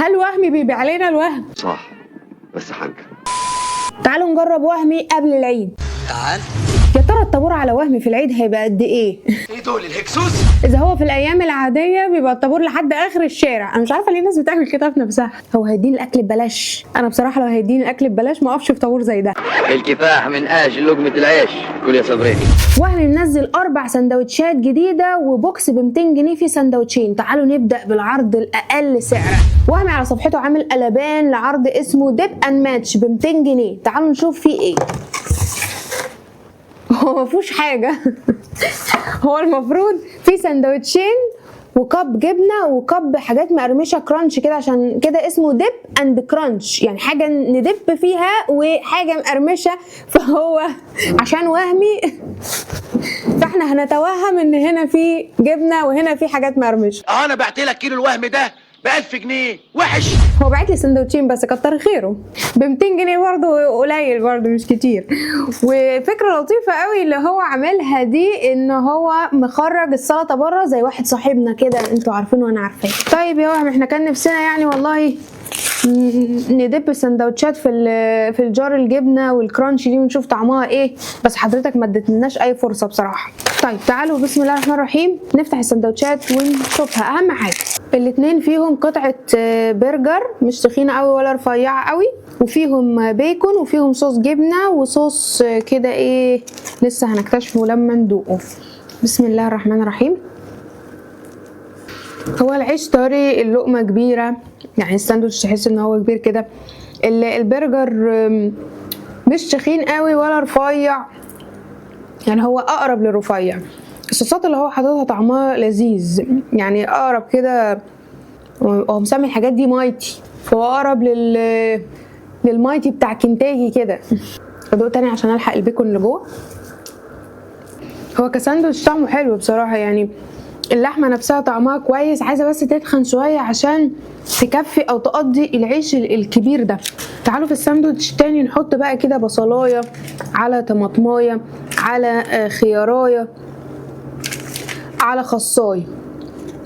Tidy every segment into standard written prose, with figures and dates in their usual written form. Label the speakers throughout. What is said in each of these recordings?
Speaker 1: هل وهمي بيبيع علينا الوهم؟
Speaker 2: صح بس حاجة.
Speaker 1: تعالوا نجرب وهمي قبل العيد.
Speaker 3: تعال.
Speaker 1: يا ترى الطابور على وهمي في العيد هيبقى قد ايه؟
Speaker 3: ايه دول الهكسوس؟
Speaker 1: اذا هو في الايام العاديه بيبقى الطابور لحد اخر الشارع، انا مش عارفه ليه الناس بتعمل كده في نفسها. هو هيديني الاكل ببلاش؟ انا بصراحه لو هيديني الاكل ببلاش ما اقفش في طابور زي ده.
Speaker 2: الكفاح من اجل لقمة العيش، كل يا صبري.
Speaker 1: وهمي منزل 4 سندوتشات جديده وبوكس ب 200 جنيه فيه سندوتشين. تعالوا نبدا بالعرض الاقل سعرا. وهمي على صفحته عامل قلبان لعرض اسمه ديب ان ماتش ب 200 جنيه. تعالوا نشوف فيه ايه. هو مفيهوش حاجه. هو المفروض في سندوتشين وكب جبنه وكب حاجات مقرمشه كرانش كده، عشان كده اسمه ديب اند كرانش، يعني حاجه ندب فيها وحاجه مقرمشه، فهو عشان وهمي فاحنا هنتوهم ان هنا في جبنه وهنا في حاجات مقرمشه.
Speaker 3: انا بعت لك كيلو الوهم ده ب 1000 جنيه وحش.
Speaker 1: هو بعت لي سندوتشين بس كتر خيره، ب 200 جنيه برضه قليل برضه مش كتير. وفكره لطيفه قوي اللي هو عاملها دي، ان هو مخرج السلطه بره زي واحد صاحبنا كده انتوا عارفينه وانا عارفاه. طيب يا وهم احنا كان نفسنا يعني والله ندب السندوتشات في الجار الجبنه والكرانش دي ونشوف طعمها ايه، بس حضرتك ما اديتلناش اي فرصه بصراحه. طيب تعالوا بسم الله الرحمن الرحيم نفتح السندوتشات ونشوفها. اهم حاجه الاتنين فيهم قطعه برجر مش تخينه قوي ولا رفيعه قوي، وفيهم بيكون وفيهم صوص جبنه وصوص كده ايه لسه هنكتشفه لما ندوقه. بسم الله الرحمن الرحيم. هو العيش طري، اللقمه كبيره، يعني الساندوتش تحس ان هو كبير كده. البرجر مش تخين قوي ولا رفيع، يعني هو اقرب للرفيع. الصوصات اللي هو حاططها طعمها لذيذ، يعني اقرب كده. هو مسمي الحاجات دي مايتي، فهو اقرب للمايتي بتاع كنتاكي كده. ادوق تاني عشان الحق البيكون اللي جوه. هو كساندوتش طعمه حلو بصراحه، يعني اللحمه نفسها طعمها كويس، عايزه بس تتخن شويه عشان تكفي او تقضي العيش الكبير ده. تعالوا في الساندوتش تاني نحط بقى كده بصلايه على طماطمايه على خيارايه على خصايه.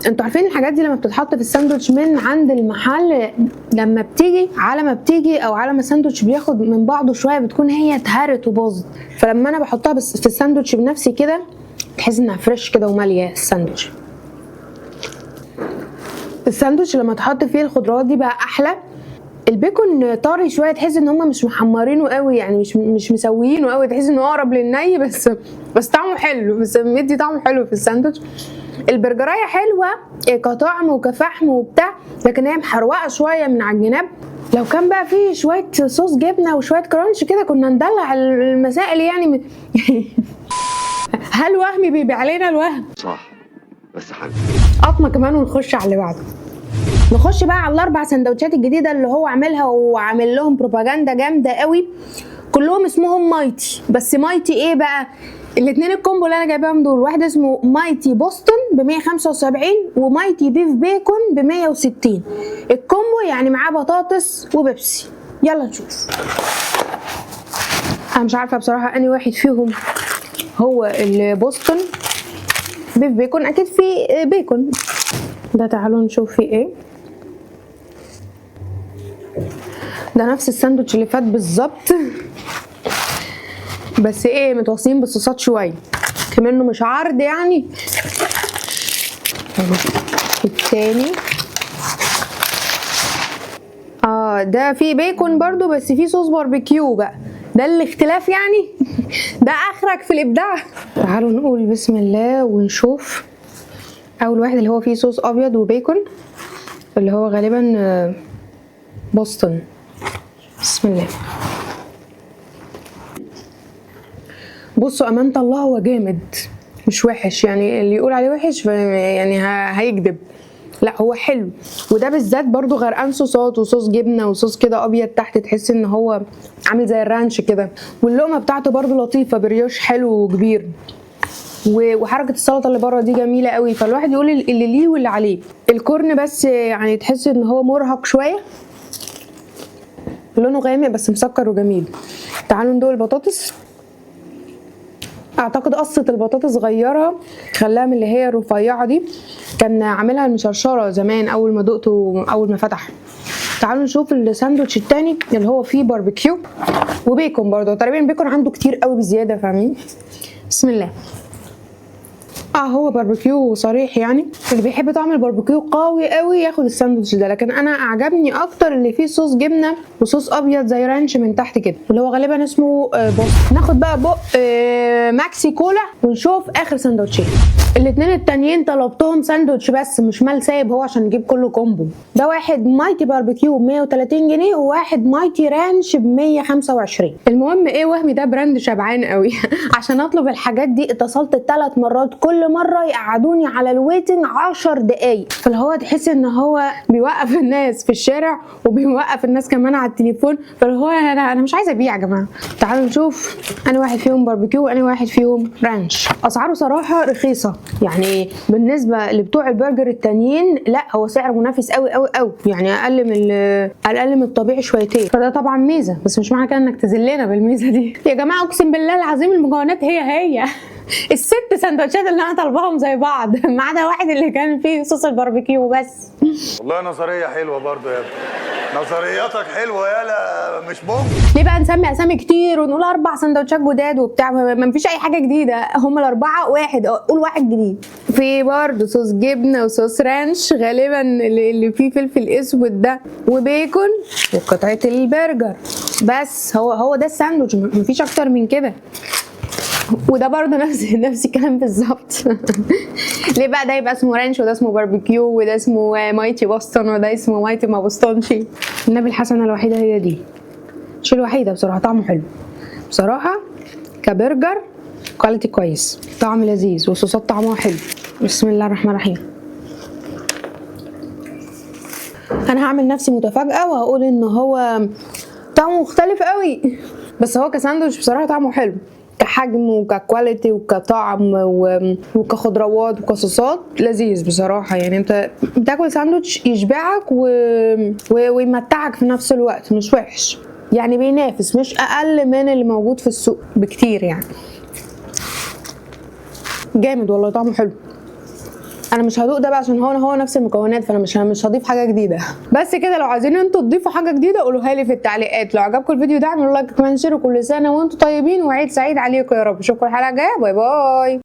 Speaker 1: انتوا عارفين الحاجات دي لما بتتحط في الساندوتش من عند المحل، لما بتيجي على ما بتيجي او على ما الساندوتش بياخد من بعضه شويه بتكون هي اتهرت وباظت، فلما انا بحطها بس في الساندوتش بنفسي كده تحس انها فريش كده وماليه الساندوتش. الساندوتش لما تحط فيه الخضروات دي بقى احلى. البيكون طري شويه، تحس ان هم مش محمرينه قوي، يعني مش مسويينه قوي، تحس انه اقرب للني، بس طعمه حلو، بس مدي طعمه حلو في الساندوتش. البرجرايه حلوه كطعم وكفحم وبتاع، لكن هي محروقه شويه من على الجناب. لو كان بقى فيه شويه صوص جبنه وشويه كرانش كده كنا ندلع المسائل يعني. هل وهمي بيبيع علينا الوهم؟
Speaker 2: صح بس حاجة.
Speaker 1: قطمه كمان ونخش على اللي بعده. نخش بقى على ال4 سندوتشات الجديده اللي هو عاملها، وعامل لهم بروباجندا جامده قوي. كلهم اسمهم مايتي، بس مايتي ايه بقى؟ الاثنين الكومبو اللي انا جايباهم دول، واحد اسمه مايتي بوسطن ب 175 ومايتي بيف بيكون ب 160. الكومبو يعني معاه بطاطس وبيبسي. يلا نشوف. انا مش عارفه بصراحه اني واحد فيهم هو البوسطن. بيف بيكون اكيد فيه بيكون ده. تعالوا نشوف فيه ايه. ده نفس الساندوتش اللي فات بالظبط، بس ايه متوصيين بالصوصات شويه كمنه مش عرض يعني. التاني ده فيه بيكون برضو بس فيه صوص باربيكيو بقى، ده الاختلاف يعني. ده اخرك في الابداع. تعالوا نقول بسم الله ونشوف. اول واحد اللي هو فيه صوص ابيض وبيكون، اللي هو غالبا بوسطن. بسم الله. بصوا امانه الله هو جامد مش وحش، يعني اللي يقول عليه وحش يعني هيكذب. لا هو حلو، وده بالذات برضو غرقان صوصات وصوص جبنه وصوص كده ابيض تحت، تحس ان هو عامل زي الرانش كده. واللقمه بتاعته برضو لطيفه، بريوش حلو وكبير، وحركه السلطه اللي بره دي جميله قوي. فالواحد يقول اللي ليه واللي عليه. الكورن بس يعني تحس ان هو مرهق شويه، لونه غامق بس مسكر وجميل. تعالوا ندوق البطاطس. اعتقد قصة البطاطس صغيرة خلاها من اللي هي الرفيعة دي، كان عاملها المشرشرة زمان اول ما دقته اول ما فتح. تعالوا نشوف الساندوتش التاني اللي هو فيه باربيكيو وبيكون برضه، تقريبا البيكون عنده كتير قوي بزيادة، فاهمين؟ بسم الله. هو باربيكيو صريح، يعني اللي بيحب طعم الباربيكيو قوي قوي ياخد الساندوتش ده، لكن انا اعجبني اكتر اللي فيه صوص جبنه وصوص ابيض زي رانش من تحت كده، اللي هو غالبا اسمه بوست. ناخد بقى بق ماكسي كولا ونشوف اخر ساندوتشين. الاتنين التانيين طلبتهم ساندوتش بس مش مال سايب هو عشان نجيب كله كومبو. ده واحد مايتي باربيكيو ب 130 جنيه وواحد مايتي رانش ب 125. المهم ايه، وهمي ده براند شبعان قوي عشان اطلب الحاجات دي اتصلت 3 مرات، كل مره يقعدوني على الويتنج 10 دقايق، فاللي هو تحس ان هو بيوقف الناس في الشارع وبيوقف الناس كمان على التليفون، فاللي هو انا مش عايزه ابيع يا جماعه. تعالوا نشوف انا واحد فيهم باربيكيو وانا واحد فيهم رانش. اسعاره صراحه رخيصه، يعني بالنسبه لبتوع البرجر التانيين لا هو سعر منافس قوي قوي قوي، يعني اقل من الطبيعي شويتين، فده طبعا ميزه، بس مش معنى كده انك تذلنا بالميزه دي يا جماعه. اقسم بالله العظيم المكونات هي ال6 سندوتشات اللي انا طالباهم زي بعض ما عدا واحد اللي كان فيه صوص الباربيكيو بس.
Speaker 4: والله نظريه حلوه برضه يا ابني، نظرياتك حلوه يالا، مش ممكن.
Speaker 1: ليه بقى نسمي اسامي كتير ونقول 4 سندوتشات جداد وبتاع؟ ما فيش اي حاجه جديده، هم ال4 واحد، قول واحد جديد. في برضه صوص جبنه وصوص رانش غالبا اللي فيه فلفل اسود ده وبيكون وقطعه البرجر، بس هو ده الساندوتش، مفيش اكتر من كده. وده برضه نفس الكلام بالظبط. ليه بقى ده يبقى اسمه رانش وده اسمه باربيكيو وده اسمه مايتي بوسطن وده اسمه مايتي ما بوسطنش؟ النبي الحسنه الوحيده هي دي، مش الوحيده بصراحه، طعمه حلو بصراحه كبرجر، كواليتي كويس، طعم لذيذ والصوصات طعمها حلو. بسم الله الرحمن الرحيم. انا هعمل نفسي متفاجئه وهقول ان هو طعمه مختلف قوي، بس هو كساندوتش بصراحه طعمه حلو كحجم وككواليتي وكطعم وكخضروات وكصوصات، لذيذ بصراحه. يعني انت بتاكل ساندوتش يشبعك ويمتعك في نفس الوقت، مش وحش يعني، بينافس، مش اقل من اللي موجود في السوق بكتير يعني. جامد والله، طعمه حلو. انا مش هدوق ده بقى عشان هو نفس المكونات، فانا مش هضيف حاجه جديده. بس كده، لو عايزين انتوا تضيفوا حاجه جديده قولوها لي في التعليقات. لو عجبكم الفيديو ده اعملوا لايك كمان، شير، كل سنه وانتوا طيبين وعيد سعيد عليكم يا رب. اشوفكم الحلقه الجايه، باي باي.